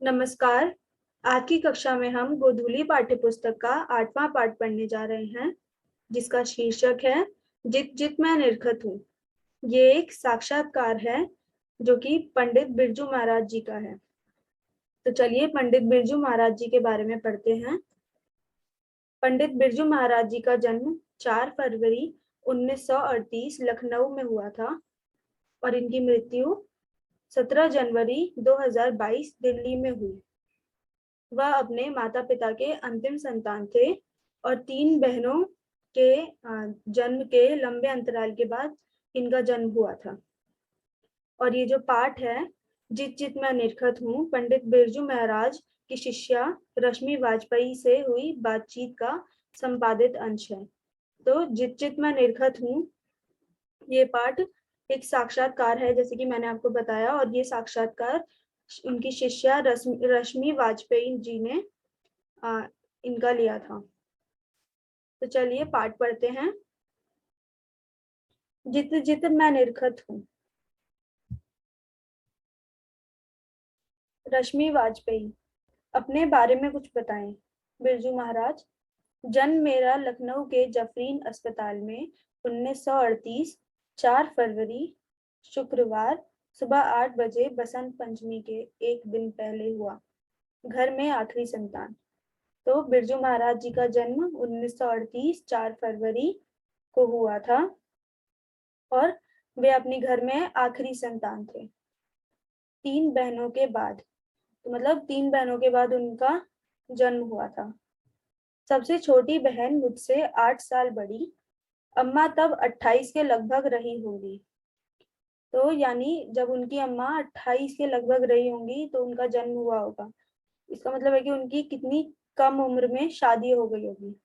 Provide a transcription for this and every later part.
नमस्कार। आज की कक्षा में हम गोधूली पाठ्यपुस्तक का 8वां पाठ पढ़ने जा रहे हैं, जिसका शीर्षक है जित जित मैं निरखत हूँ। ये एक साक्षात्कार है जो कि पंडित बिरजू महाराज जी का है। तो चलिए पंडित बिरजू महाराज जी के बारे में पढ़ते हैं। पंडित बिरजू महाराज जी का जन्म 4 फरवरी 1938 लखनऊ में हुआ था और इनकी मृत्यु 17 जनवरी 2022 दिल्ली में हुई। वह अपने माता पिता के अंतिम संतान थे और 3 बहनों के जन्म के लंबे अंतराल के बाद इनका जन्म हुआ था। और ये जो पाठ है, जित जित मैं निरखत हूँ, पंडित बिरजू महाराज की शिष्या रश्मि वाजपेयी से हुई बातचीत का संपादित अंश है। तो जित जित मैं निरखत हूँ, ये पाठ एक साक्षात्कार है, जैसे कि मैंने आपको बताया, और ये साक्षात्कार उनकी शिष्या रश्मि वाजपेयी जी ने इनका लिया था। तो चलिए पाठ पढ़ते हैं। जित जित मैं निरखत हूँ। रश्मि वाजपेयी, अपने बारे में कुछ बताएं। बिरजू महाराज, जन्म मेरा लखनऊ के जफरीन अस्पताल में 1938 4 फरवरी शुक्रवार सुबह 8 बजे बसंत पंचमी के एक दिन पहले हुआ। घर में आखिरी संतान। तो बिरजू महाराज जी का जन्म 1938 4 फरवरी को हुआ था और वे अपने घर में आखिरी संतान थे। 3 बहनों के बाद, तो मतलब 3 बहनों के बाद उनका जन्म हुआ था। सबसे छोटी बहन मुझसे 8 साल बड़ी, अम्मा तब 28 के लगभग रही होंगी। तो यानी जब उनकी अम्मा 28 के लगभग रही होंगी तो उनका जन्म हुआ होगा। इसका मतलब है कि उनकी कितनी कम उम्र में शादी हो गई होगी।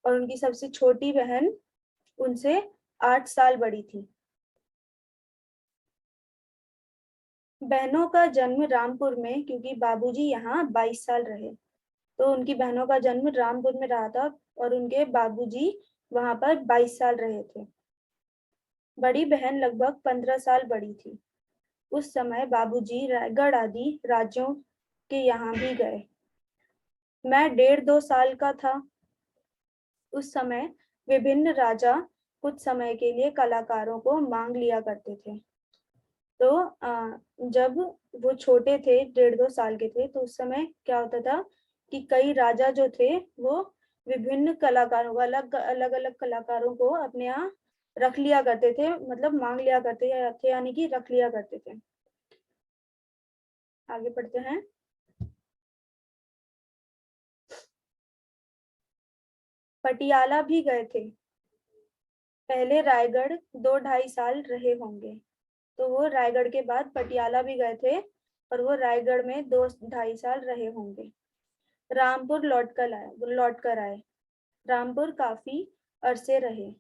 और उनकी सबसे छोटी बहन उनसे 8 साल बड़ी थी। बहनों का जन्म रामपुर में, क्योंकि बाबूजी यहाँ 22 साल रहे, तो उनकी बहनों का जन्म रामपुर में रहा था और उनके बाबूजी वहां पर 22 साल रहे थे। बड़ी बहन लगभग 15 साल बड़ी थी। उस समय बाबूजी रायगढ़ आदि राज्यों के यहाँ भी गए। मैं 1.5-2 साल का था। उस समय विभिन्न राजा कुछ समय के लिए कलाकारों को मांग लिया करते थे। तो जब वो छोटे थे, 1.5-2 साल के थे, तो उस समय क्या होता था कि कई राजा जो थे वो विभिन्न कलाकारों को, अलग अलग कलाकारों को अपने यहाँ रख लिया करते थे, मतलब मांग लिया करते थे, यानी कि रख लिया करते थे। आगे पढ़ते हैं। पटियाला भी गए थे। पहले रायगढ़ 2-2.5 साल रहे होंगे, तो वो रायगढ़ के बाद पटियाला भी गए थे और वो रायगढ़ में 2-2.5 साल रहे होंगे। रामपुर लौट कर आए। रामपुर काफी अरसे रहे।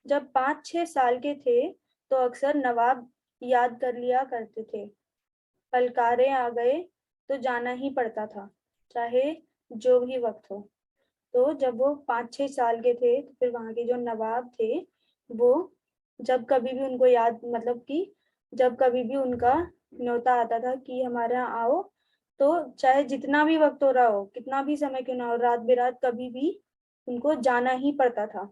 जब 5-6 साल के थे तो अक्सर नवाब याद कर लिया करते थे। पलकारे आ गए तो जाना ही पड़ता था, चाहे जो भी वक्त हो। तो जब वो 5-6 साल के थे तो फिर वहां के जो नवाब थे वो जब कभी भी उनको याद, मतलब कि जब कभी भी उनका न्योता आता था कि हमारे यहाँ आओ, तो चाहे जितना भी वक्त हो रहा हो, कितना भी समय क्यों ना हो, रात बिरात, कभी भी उनको जाना ही पड़ता था।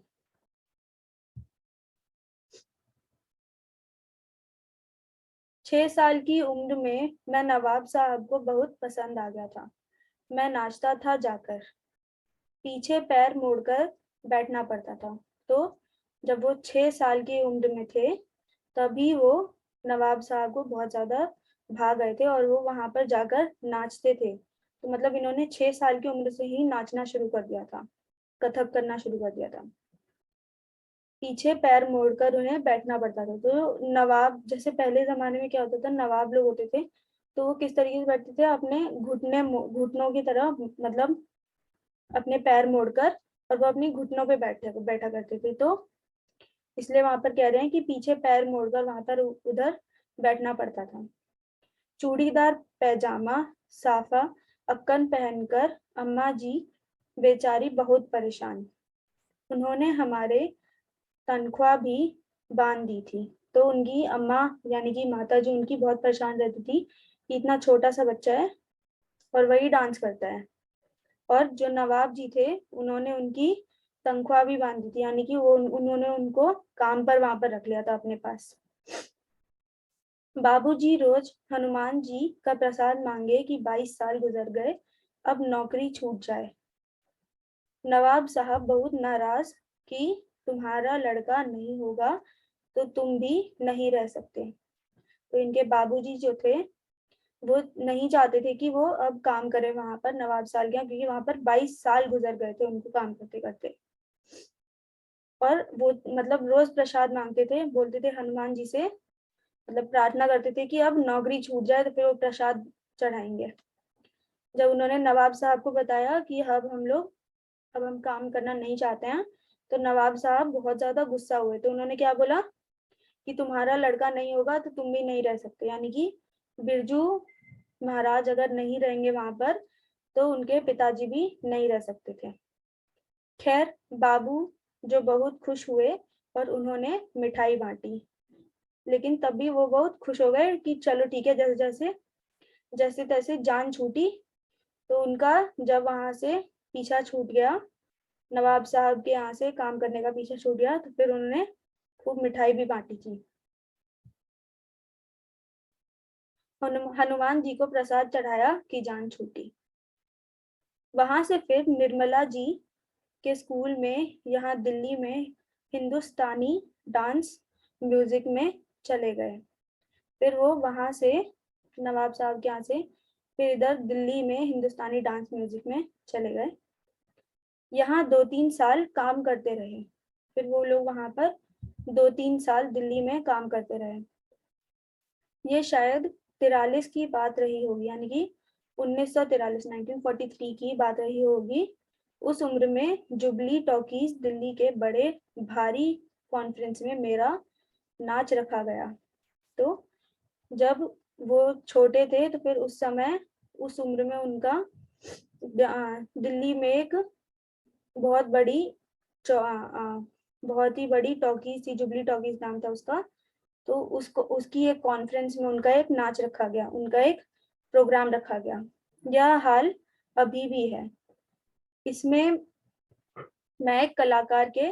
6 साल की उम्र में मैं नवाब साहब को बहुत पसंद आ गया था। मैं नाचता था जाकर, पीछे पैर मोड़कर बैठना पड़ता था। तो जब वो 6 साल की उम्र में थे तभी वो नवाब साहब को बहुत ज्यादा भा गए थे और वो वहां पर जाकर नाचते थे। तो मतलब इन्होंने 6 साल की उम्र से ही नाचना शुरू कर दिया था, कथक करना शुरू कर दिया था। पीछे पैर मोड़कर उन्हें बैठना पड़ता था। तो नवाब, जैसे पहले जमाने में क्या होता था, नवाब लोग होते थे तो वो किस तरीके से बैठते थे, अपने घुटनों की तरह, मतलब अपने पैर मोड़कर, और वो अपनी घुटनों पे बैठा करते थे। तो इसलिए वहां पर कह रहे हैं कि पीछे पैर मोड़कर वहां पर उधर बैठना पड़ता था। चूड़ीदार पैजामा साफा अक्कन पहनकर अम्मा जी बेचारी बहुत परेशान। उन्होंने हमारे तनख्वाह भी बांध दी थी। तो उनकी अम्मा, यानी कि माता जी, उनकी बहुत परेशान रहती थी कि इतना छोटा सा बच्चा है और वही डांस करता है। और जो नवाब जी थे उन्होंने उनकी तनख्वाह भी बांधी थी, यानी कि वो उन्होंने उनको काम पर वहां पर रख लिया था अपने पास। बाबूजी रोज हनुमान जी का प्रसाद मांगे कि 22 साल गुजर गए, अब नौकरी छूट जाए। नवाब साहब बहुत नाराज कि तुम्हारा लड़का नहीं होगा तो तुम भी नहीं रह सकते। तो इनके बाबूजी जो थे वो नहीं चाहते थे कि वो अब काम करे वहां पर नवाब साल के यहाँ, क्योंकि वहां पर 22 साल गुजर गए थे उनको काम करते करते। और वो मतलब रोज प्रसाद मांगते थे, बोलते थे हनुमान जी से, मतलब प्रार्थना करते थे कि अब नौकरी छूट जाए तो फिर वो प्रसाद चढ़ाएंगे। जब उन्होंने नवाब साहब को बताया कि अब हम काम करना नहीं चाहते हैं, तो नवाब साहब बहुत ज्यादा गुस्सा हुए। तो उन्होंने क्या बोला कि तुम्हारा लड़का नहीं होगा तो तुम भी नहीं रह सकते, यानी कि बिरजू महाराज अगर नहीं रहेंगे वहां पर तो उनके पिताजी भी नहीं रह सकते थे। खैर बाबू जो बहुत खुश हुए और उन्होंने मिठाई बांटी, लेकिन तब भी वो बहुत खुश हो गए कि चलो ठीक है, जैसे जैसे जैसे तैसे जान छूटी। तो उनका जब वहां से पीछा छूट गया, नवाब साहब के यहाँ से काम करने का पीछा छूट गया, तो फिर उन्होंने खूब मिठाई भी बांटी थी। हनुमान जी को प्रसाद चढ़ाया कि जान छूटी। वहां से फिर निर्मला जी के स्कूल में, यहाँ दिल्ली में, हिंदुस्तानी डांस म्यूजिक में चले गए। फिर वो वहां से नवाब साहब के यहाँ से फिर इधर दिल्ली में हिंदुस्तानी डांस म्यूजिक में चले गए। यहाँ 2-3 साल काम करते रहे। फिर वो लोग वहां पर 2-3 साल दिल्ली में काम करते रहे। ये शायद 43 की बात रही होगी, यानी कि 1943, 1943 की बात रही होगी। उस उम्र में जुबली टॉकीज दिल्ली के बड़े भारी कॉन्फ्रेंस में मेरा नाच रखा गया। तो जब वो छोटे थे तो फिर उस समय उस उम्र में उनका दिल्ली में एक बहुत बड़ी बहुत ही बड़ी टॉकीज थी, जुबली टॉकीज नाम था उसका। तो उसको उसकी एक कॉन्फ्रेंस में उनका एक नाच रखा गया, उनका एक प्रोग्राम रखा गया। यह हाल अभी भी है। इसमें मैं एक कलाकार के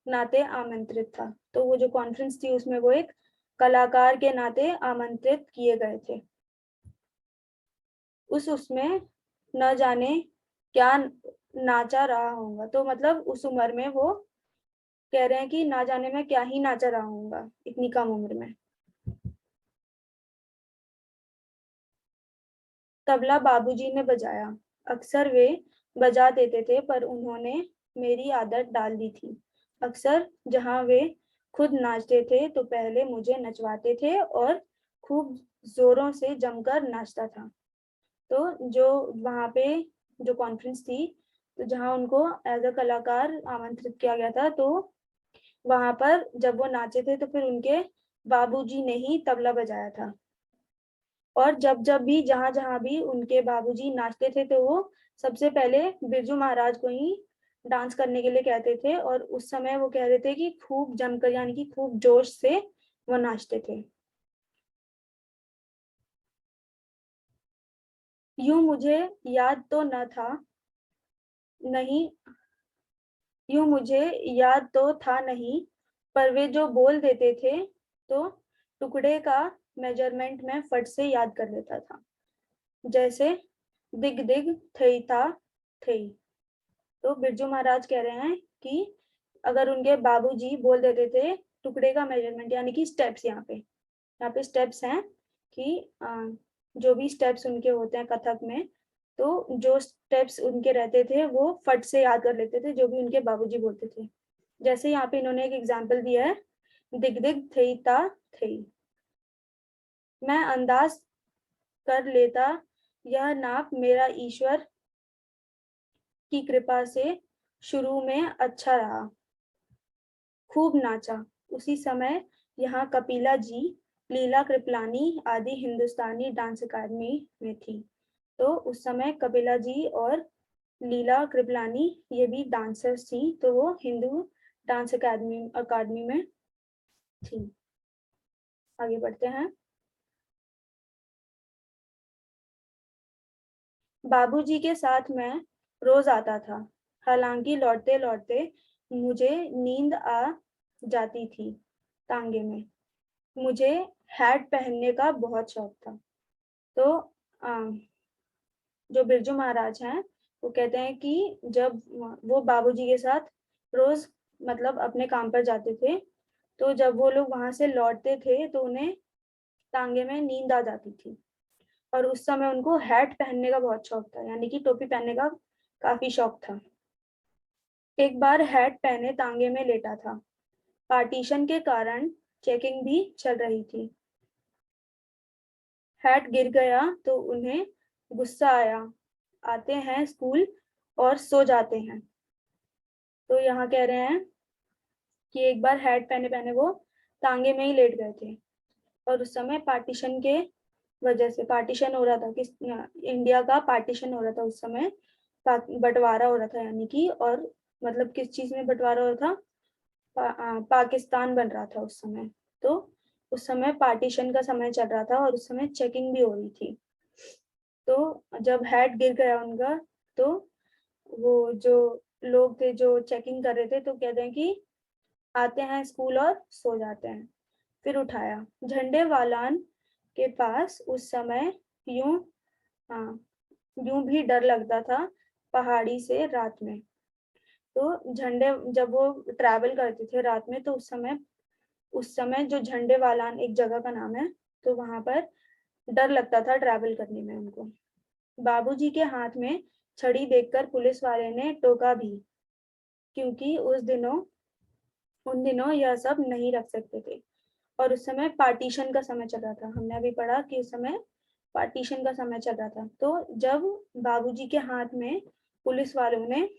नाते आमंत्रित था। तो वो जो कॉन्फ्रेंस थी उसमें वो एक कलाकार के नाते आमंत्रित किए गए थे। उसमें न जाने क्या नाचा रहा होगा। तो मतलब उस उम्र में वो कह रहे हैं कि ना जाने मैं क्या ही नाचा रहा हूँ इतनी कम उम्र में। तबला बाबूजी ने बजाया। अक्सर वे बजा देते थे पर उन्होंने मेरी आदत डाल दी थी। अक्सर जहाँ वे खुद नाचते थे तो पहले मुझे नचवाते थे और खूब जोरों से जमकर नाचता था। तो जो वहाँ पे जो कॉन्फ्रेंस थी, तो जहाँ उनको एज अ कलाकार आमंत्रित किया गया था, तो वहां पर जब वो नाचे थे तो फिर उनके बाबूजी ने ही तबला बजाया था। और जब जब भी जहां जहां भी उनके बाबूजी नाचते थे तो वो सबसे पहले बिरजू महाराज को ही डांस करने के लिए कहते थे, और उस समय वो कह रहे थे कि खूब जमकर, यानी कि खूब जोश से वो नाचते थे। यूं मुझे याद तो न था नहीं यूं मुझे याद तो था नहीं, पर वे जो बोल देते थे तो टुकड़े का मेजरमेंट में फट से याद कर लेता था। जैसे दिग दिग थई था थई। तो बिरजू महाराज कह रहे हैं कि अगर उनके बाबूजी बोल देते थे टुकड़े का मेजरमेंट, यानी कि स्टेप्स, यहाँ पे स्टेप्स हैं कि जो भी स्टेप्स उनके होते हैं कथक में, तो जो स्टेप्स उनके रहते थे वो फट से याद कर लेते थे जो भी उनके बाबूजी बोलते थे। जैसे यहाँ पे इन्होंने एक एग्जाम्पल दिया है, दिग दिग थई ता थई। मैं अंदाज कर लेता यह नाप मेरा ईश्वर की कृपा से शुरू में अच्छा रहा, खूब नाचा। उसी समय यहाँ कपिला जी, लीला कृपलानी आदि हिंदुस्तानी डांस अकादमी में थी। तो उस समय कपिला जी और लीला कृपलानी ये भी डांसर्स थी, तो वो हिंदू डांस अकादमी अकादमी में थी। आगे बढ़ते हैं। बाबूजी के साथ मैं रोज आता था, हालांकि लौटते लौटते मुझे नींद आ जाती थी तांगे में। मुझे हैट पहनने का बहुत शौक था। तो जो बिरजू महाराज हैं वो कहते हैं कि जब वो बाबूजी के साथ रोज मतलब अपने काम पर जाते थे, तो जब वो लोग वहां से लौटते थे तो उन्हें टांगे में नींद आ जाती थी, और उस समय उनको हैट पहनने का बहुत शौक था, यानी कि टोपी पहनने का काफी शौक था। एक बार हैट पहने तांगे में लेटा था। पार्टीशन के कारण चेकिंग भी चल रही थी। हैट गिर गया तो उन्हें गुस्सा आया। आते हैं स्कूल और सो जाते हैं। तो यहाँ कह रहे हैं कि एक बार हैट पहने पहने वो तांगे में ही लेट गए थे, और उस समय पार्टीशन के वजह से पार्टीशन हो रहा था, किस इंडिया का पार्टीशन हो रहा था उस समय, बंटवारा हो रहा था, यानी कि, और मतलब किस चीज में बंटवारा हो रहा था, पाकिस्तान बन रहा था उस समय। तो उस समय पार्टीशन का समय चल रहा था और उस समय चेकिंग भी हो रही थी। तो जब हेड गिर गया उनका, तो वो जो लोग थे जो चेकिंग कर रहे थे तो कहते हैं कि आते हैं स्कूल और सो जाते हैं। फिर उठाया। झंडे वालान के पास उस समय यूं हाँ यूं भी डर लगता था पहाड़ी से रात में। तो झंडे जब वो ट्रैवल करते थे रात में, तो उस समय जो झंडे वालान एक जगह का नाम है, तो वहां पर डर लगता था ट्रैवल करने में उनको। बाबूजी के हाथ में छड़ी देखकर पुलिस वाले ने टोका भी, क्योंकि उन दिनों यह सब नहीं रख सकते थे, और उस समय पार्टीशन का समय चल रहा था। हमने अभी पढ़ा कि उस समय पार्टीशन का समय चल रहा था। तो जब बाबूजी के हाथ में पुलिस वालों ने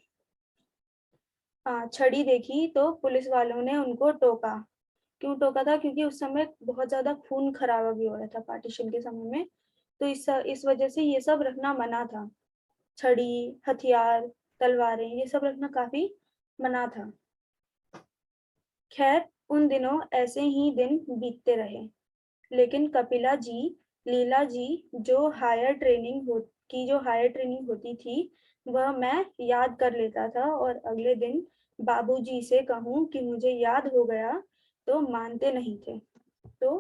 छड़ी देखी तो पुलिस वालों ने उनको टोका। क्यों टोका था? क्योंकि उस समय बहुत ज्यादा खून खराबा भी हो रहा था पार्टीशन के समय में। तो इस वजह से ये सब रखना मना था। छड़ी, हथियार, तलवारें, ये सब रखना काफी मना था। खैर, उन दिनों ऐसे ही दिन बीतते रहे, लेकिन कपिला जी, लीला जी जो हायर ट्रेनिंग होती थी वह मैं याद कर लेता था, और अगले दिन बाबूजी से कहूँ कि मुझे याद हो गया तो मानते नहीं थे। तो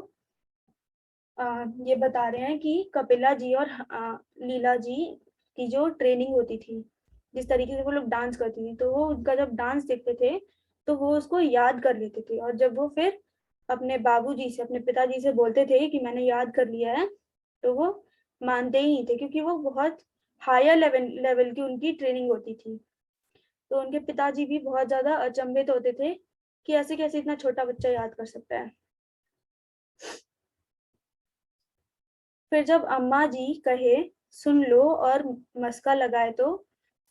ये बता रहे हैं कि कपिला जी और लीला जी की जो ट्रेनिंग होती थी, जिस तरीके से वो लोग डांस करती थी, तो वो उनका जब डांस देखते थे तो वो उसको याद कर लेते थे, और जब वो फिर अपने बाबूजी से, अपने पिताजी से बोलते थे कि मैंने याद कर लिया है, तो वो मानते ही नहीं थे, क्योंकि वो बहुत हायर लेवल की उनकी ट्रेनिंग होती थी। तो उनके पिताजी भी बहुत ज्यादा अचंभित होते थे कि ऐसे कैसे इतना छोटा बच्चा याद कर सकता है। फिर जब अम्मा जी कहे सुन लो और मस्का लगाए तो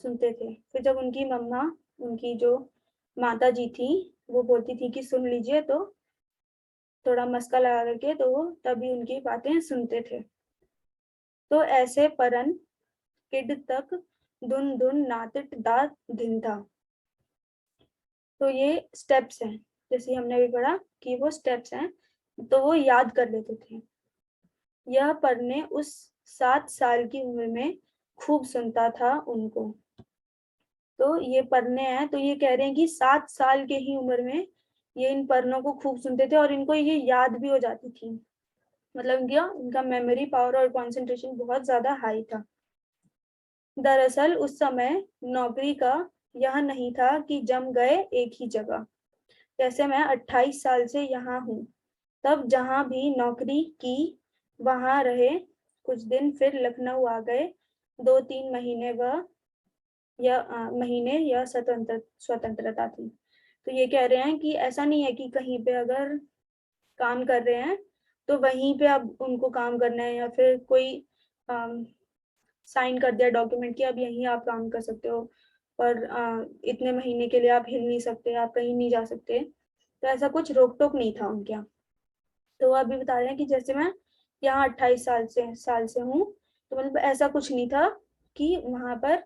सुनते थे। फिर जब उनकी जो माता जी थी, वो बोलती थी कि सुन लीजिए, तो थोड़ा मस्का लगा करके तो वो तभी उनकी बातें सुनते थे। तो ऐसे परन किड तक धुन धुन नातिट दा दिन था। तो ये स्टेप्स हैं, जैसे हमने भी पढ़ा कि वो स्टेप्स हैं, तो वो याद कर लेते थे। यह पढ़ने उस 7 साल की उम्र में खूब सुनता था उनको। तो ये पढ़ने हैं, तो ये कह रहे हैं कि 7 साल के ही उम्र में ये इन पढ़नों को खूब सुनते थे और इनको ये याद भी हो जाती थी। मतलब इनका मेमोरी पावर और कंसंट्रेशन बहुत ज्यादा हाई था। दरअसल उस समय नौकरी का यह नहीं था कि जम गए एक ही जगह। जैसे मैं 28 साल से यहाँ हूँ, तब जहाँ भी नौकरी की वहां रहे कुछ दिन, फिर लखनऊ आ गए 2-3 महीने, या स्वतंत्रता थी। तो ये कह रहे हैं कि ऐसा नहीं है कि कहीं पे अगर काम कर रहे हैं तो वहीं पे अब उनको काम करना है, या फिर कोई साइन कर दिया डॉक्यूमेंट कि अब यहीं आप काम कर सकते हो, और इतने महीने के लिए आप हिल नहीं सकते, आप कहीं नहीं जा सकते। तो ऐसा कुछ रोक टोक नहीं था उनके यहाँ। तो वो अभी बता रहे हैं कि जैसे मैं यहाँ 28 साल से हूँ, तो मतलब ऐसा कुछ नहीं था कि वहां पर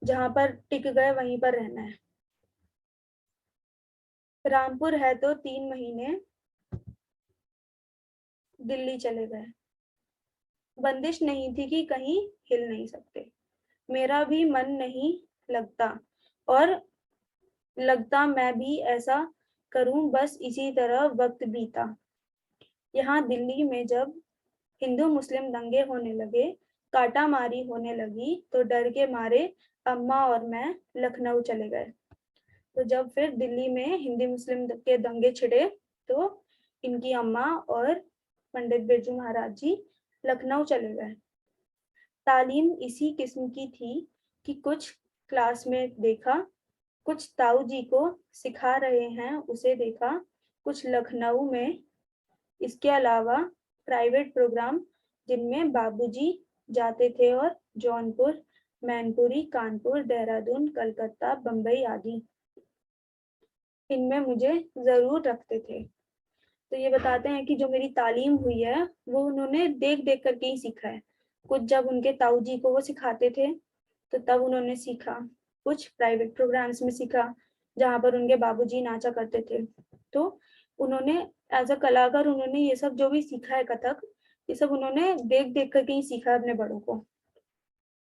जहां पर टिक गए वहीं पर रहना है। रामपुर है तो 3 महीने दिल्ली चले गए। बंदिश नहीं थी कि कहीं हिल नहीं सकते। मेरा भी मन नहीं लगता, और लगता मैं भी ऐसा करूं, बस इसी तरह वक्त बीता। यहाँ दिल्ली में जब हिंदू मुस्लिम दंगे होने लगे, काटा मारी होने लगी, तो डर के मारे अम्मा और मैं लखनऊ चले गए। तो जब फिर दिल्ली में हिंदी मुस्लिम के दंगे छिड़े, तो इनकी अम्मा और पंडित बिरजू महाराज जी लखनऊ चले गए। तालीम इसी किस्म की थी कि कुछ क्लास में देखा, कुछ ताऊ जी को सिखा रहे हैं उसे देखा, कुछ लखनऊ में, इसके अलावा प्राइवेट प्रोग्राम जिनमें बाबूजी जाते थे, और जौनपुर, मैनपुरी, कानपुर, देहरादून, कलकत्ता, बम्बई आदि, इनमें मुझे जरूर रखते थे। तो ये बताते हैं कि जो मेरी तालीम हुई है वो उन्होंने देख देख करके ही सीखा है। कुछ जब उनके ताऊ जी को वो सिखाते थे तो तब उन्होंने सीखा, कुछ प्राइवेट प्रोग्राम्स में सीखा जहाँ पर उनके बाबूजी नाचा करते थे। तो उन्होंने एज अ कलाकार उन्होंने ये सब जो भी सीखा है कथक, ये सब उन्होंने देख देख करके ही सीखा है अपने बड़ों को।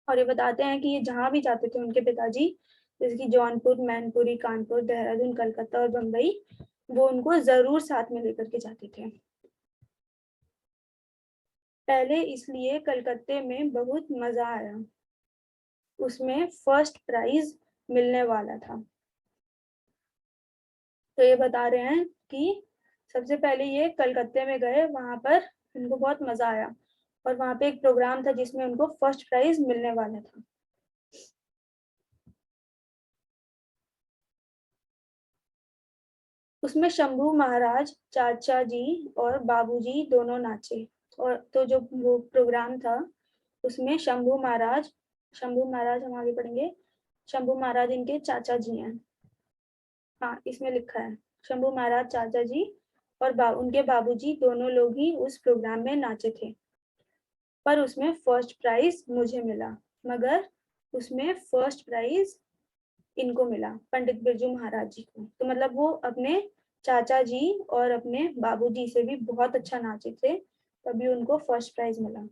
और ये बताते हैं कि ये जहाँ भी जाते थे उनके पिताजी, जैसे कि जौनपुर, मैनपुरी, कानपुर, देहरादून, कलकत्ता और बम्बई, वो उनको जरूर साथ में लेकर के जाते थे। पहले इसलिए कलकत्ते में बहुत मजा आया, उसमें फर्स्ट प्राइज मिलने वाला था। तो ये बता रहे हैं कि सबसे पहले ये कलकत्ते में गए, वहां पर इनको बहुत मजा आया, और वहां पे एक प्रोग्राम था जिसमें उनको फर्स्ट प्राइज मिलने वाला था। उसमें शंभू महाराज, चाचा जी और बाबूजी दोनों नाचे। और तो जो वो प्रोग्राम था उसमें शंभू महाराज हम आगे पढ़ेंगे, शंभू महाराज इनके चाचा जी हैं। हाँ, इसमें लिखा है शंभू महाराज चाचा जी और उनके बाबूजी दोनों लोग ही उस प्रोग्राम में नाचे थे। पर उसमें फर्स्ट प्राइज मुझे मिला, मगर उसमें फर्स्ट प्राइज इनको मिला, पंडित बिरजू महाराज जी को। तो मतलब वो अपने चाचा जी और अपने बाबूजी से भी बहुत अच्छा नाचे थे, तभी उनको फर्स्ट प्राइज मिला।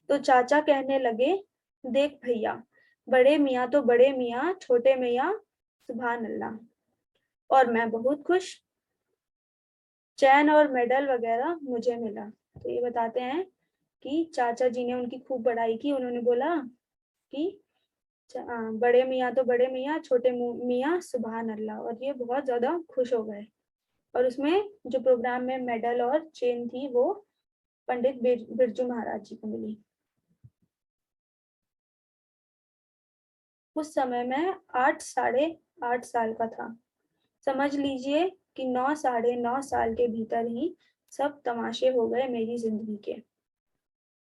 तो चाचा कहने लगे, देख भैया, बड़े मियाँ तो बड़े मियाँ, छोटे मियाँ सुभान अल्लाह। और मैं बहुत खुश, चैन और मेडल वगैरह मुझे मिला। तो ये बताते हैं कि चाचा जी ने उनकी खूब बड़ाई की, उन्होंने बोला कि बड़े मियाँ तो बड़े मियाँ, छोटे मियाँ सुभान अल्लाह, और ये बहुत ज्यादा खुश हो गए। और उसमें जो प्रोग्राम में मेडल और चेन थी वो पंडित बिरजू महाराज जी को मिली। उस समय मैं 8 साढ़े 8 साल का था। समझ लीजिए कि 9 साढ़े 9 साल के भीतर ही सब तमाशे हो गए मेरी जिंदगी के।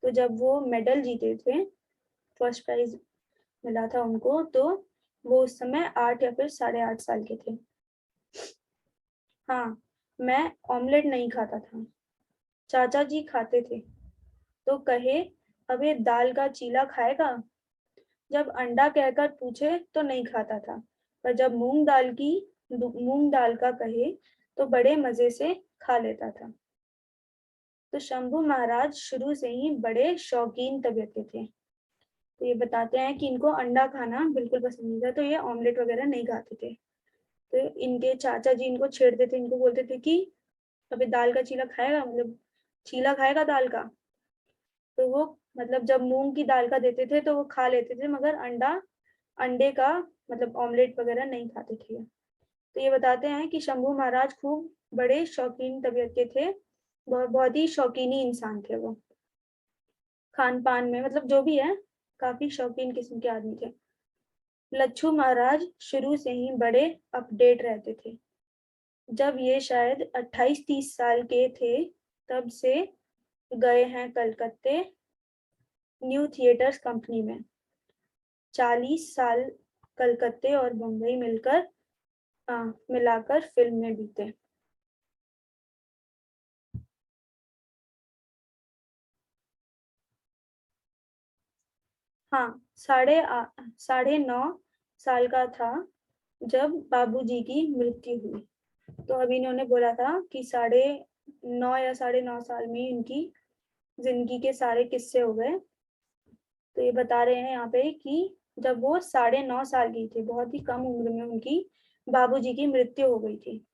तो जब वो मेडल जीते थे, फर्स्ट प्राइज मिला था उनको, तो वो उस समय 8 या फिर साढ़े 8 साल के थे। हाँ, मैं ऑमलेट नहीं खाता था, चाचा जी खाते थे। तो कहे, अबे दाल का चीला खाएगा? जब अंडा कहकर पूछे तो नहीं खाता था, पर जब मूंग दाल का कहे तो बड़े मजे से खा लेता था। तो शंभू महाराज शुरू से ही बड़े शौकीन तबीयत के थे। तो ये बताते हैं कि इनको अंडा खाना बिल्कुल पसंद नहीं था, तो ये ऑमलेट वगैरह नहीं खाते थे। तो इनके चाचा जी इनको छेड़ते थे, इनको बोलते थे कि अबे दाल का चीला खाएगा, मतलब चीला खाएगा दाल का। तो वो मतलब जब मूंग की दाल का देते थे तो वो खा लेते थे, मगर अंडे का मतलब ऑमलेट वगैरह नहीं खाते थे। तो ये बताते हैं कि शंभू महाराज खूब बड़े शौकीन तबीयत के थे, बहुत ही शौकीनी इंसान थे वो, खान पान में मतलब जो भी है, काफी शौकीन किस्म के आदमी थे। लच्छू महाराज शुरू से ही बड़े अपडेट रहते थे। जब ये शायद 28-30 साल के थे तब से गए हैं कलकत्ते न्यू थिएटर्स कंपनी में। 40 साल कलकत्ते और बम्बई मिलाकर फिल्म में बीते। हाँ, साढ़े 9 साल का था जब बाबूजी की मृत्यु हुई। तो अभी इन्होंने बोला था कि 9.5 या 9.5 साल में इनकी जिंदगी के सारे किस्से हो गए। तो ये बता रहे हैं यहाँ पे कि जब वो 9.5 साल की थी, बहुत ही कम उम्र में उनकी बाबूजी की मृत्यु हो गई थी।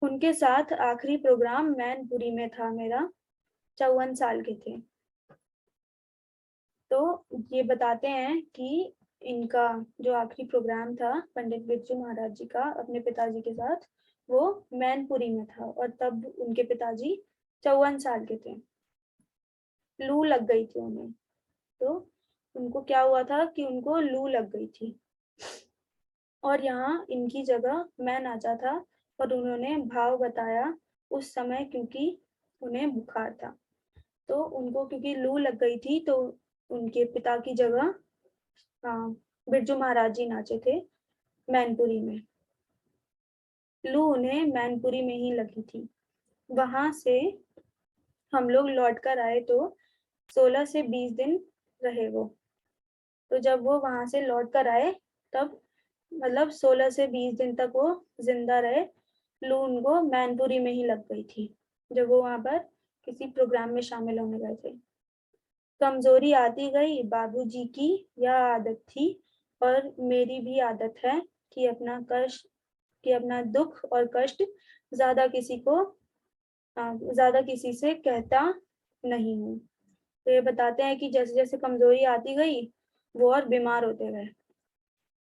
उनके साथ आखिरी प्रोग्राम मैनपुरी में था मेरा, 54 साल के थे। तो ये बताते हैं कि इनका जो आखिरी प्रोग्राम था पंडित बिरजू महाराज जी का अपने पिताजी के साथ, वो मैनपुरी में था, और तब उनके पिताजी 54 साल के थे। लू लग गई थी उन्हें। तो उनको क्या हुआ था कि उनको लू लग गई थी, और यहाँ इनकी जगह मैं नाचा था, और उन्होंने भाव बताया उस समय क्योंकि उन्हें बुखार था। तो उनको क्योंकि लू लग गई थी, तो उनके पिता की जगह बिरजू महाराज जी नाचे थे मैनपुरी में। लू उन्हें मैनपुरी में ही लगी थी। वहां से हम लोग लौट कर आए तो 16 से 20 दिन रहे वो। तो जब वो वहां से लौट कर आए तब मतलब 16 से 20 दिन तक वो जिंदा रहे। लू उनको मैनपुरी में ही लग गई थी जब वो वहां पर किसी प्रोग्राम में शामिल होने गए थे। कमजोरी आती गई, बाबूजी की यह आदत थी, और मेरी भी आदत है कि अपना दुख और कष्ट ज्यादा किसी को ज्यादा किसी से कहता नहीं हूँ। तो ये बताते हैं कि जैसे जैसे कमजोरी आती गई वो और बीमार होते गए।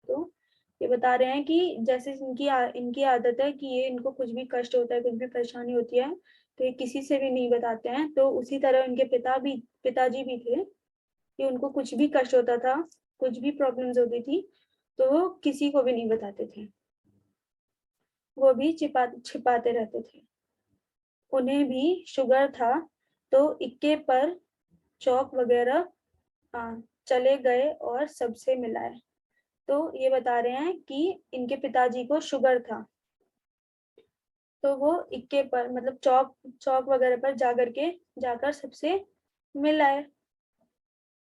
तो ये बता रहे हैं कि जैसे इनकी आदत है कि ये इनको कुछ भी कष्ट होता है, कुछ भी परेशानी होती है, तो ये किसी से भी नहीं बताते हैं। तो उसी तरह इनके पिताजी भी थे कि उनको कुछ भी कष्ट होता था, कुछ भी प्रॉब्लम्स होती थी, तो वो किसी को भी नहीं बताते थे, वो भी छिपाते रहते थे। उन्हें भी शुगर था, तो इक्के पर चौक वगैरह चले गए और सबसे मिलाए। तो ये बता रहे हैं कि इनके पिताजी को शुगर था, तो वो इक्के पर मतलब चौक चौक वगैरह पर जाकर सबसे मिलाए।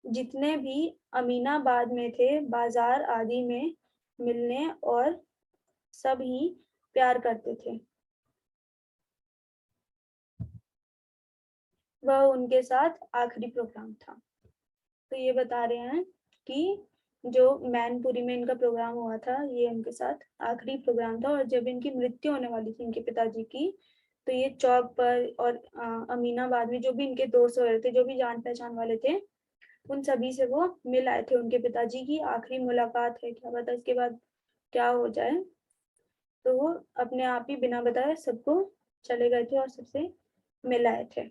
जितने भी अमीनाबाद में थे, बाजार आदि में मिलने और सब ही प्यार करते थे। वह उनके साथ आखिरी प्रोग्राम था। तो ये बता रहे हैं कि जो मैनपुरी में इनका प्रोग्राम हुआ था, ये उनके साथ आखिरी प्रोग्राम था, और जब इनकी मृत्यु होने वाली थी इनके पिताजी की, तो ये चौक पर और अमीनाबाद में जो भी इनके दोस्त वगैरह थे, जो भी जान पहचान वाले थे, उन सभी से वो मिल आए थे। उनके पिताजी की आखिरी मुलाकात है, क्या पता इसके बाद क्या हो जाए। तो वो अपने आप ही बिना बताए सबको चले गए थे और सबसे मिल आए थे।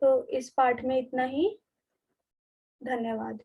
तो इस पाठ में इतना ही। धन्यवाद।